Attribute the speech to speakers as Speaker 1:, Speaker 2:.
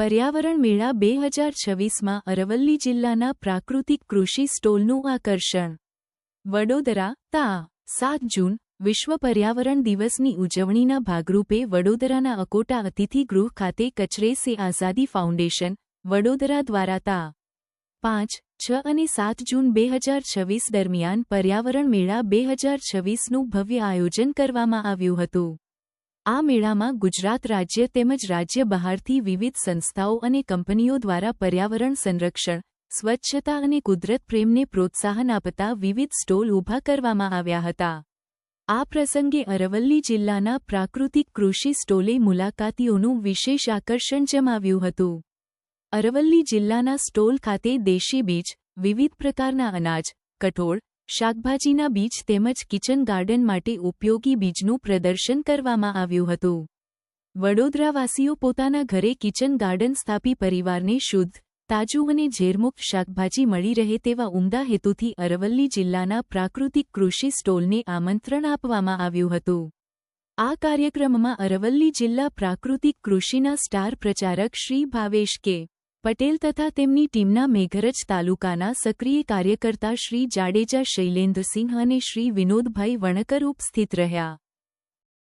Speaker 1: પર્યાવરણ મેળા 2026માં અરવલ્લી જિલ્લાના પ્રાકૃતિક કૃષિ સ્ટોલનું આકર્ષણ. વડોદરા. તા. 7 જૂન વિશ્વ પર્યાવરણ દિવસની ઉજવણીના ભાગરૂપે વડોદરાના અકોટા અતિથિ ગૃહ ખાતે કચરે સે આઝાદી ફાઉન્ડેશન, વડોદરા દ્વારા તા. 5, 6 અને 7 જૂન 2026 દરમિયાન પર્યાવરણ મેળા 2026નું ભવ્ય આયોજન કરવામાં આવ્યું હતું. આ મેળામાં ગુજરાત રાજ્ય તેમજ રાજ્ય બહારથી વિવિધ સંસ્થાઓ અને કંપનીઓ દ્વારા પર્યાવરણ સંરક્ષણ, સ્વચ્છતા અને કુદરત પ્રેમને પ્રોત્સાહન આપતા વિવિધ સ્ટોલ ઊભા કરવામાં આવ્યા હતા. આ પ્રસંગે અરવલ્લી જિલ્લાના પ્રાકૃતિક કૃષિ સ્ટોલે મુલાકાતીઓનું વિશેષ આકર્ષણ જમાવ્યું હતું. અરવલ્લી જિલ્લાના સ્ટોલ ખાતે દેશી બીજ, વિવિધ પ્રકારના અનાજ, કઠોળ, શાકભાજીના બીજ તેમજ કિચન ગાર્ડન માટે ઉપયોગી બીજનું પ્રદર્શન કરવામાં આવ્યું હતું. વડોદરાવાસીઓ પોતાના ઘરે કિચન ગાર્ડન સ્થાપી પરિવારને શુદ્ધ, તાજું અને ઝેરમુક્ત શાકભાજી મળી રહે તેવા ઉમદા હેતુથી અરવલ્લી જિલ્લાના પ્રાકૃતિક કૃષિ સ્ટોલને આમંત્રણ આપવામાં આવ્યું હતું. આ કાર્યક્રમમાં અરવલ્લી જિલ્લા પ્રાકૃતિક કૃષિના સ્ટાર પ્રચારક શ્રી ભાવેશ કે. પટેલ તથા તેમની ટીમના મેઘરજ તાલુકાના સક્રિય કાર્યકર્તા શ્રી જાડેજા શૈલેન્દ્રસિંહ અને શ્રી વિનોદભાઈ વણકર ઉપસ્થિત રહ્યા.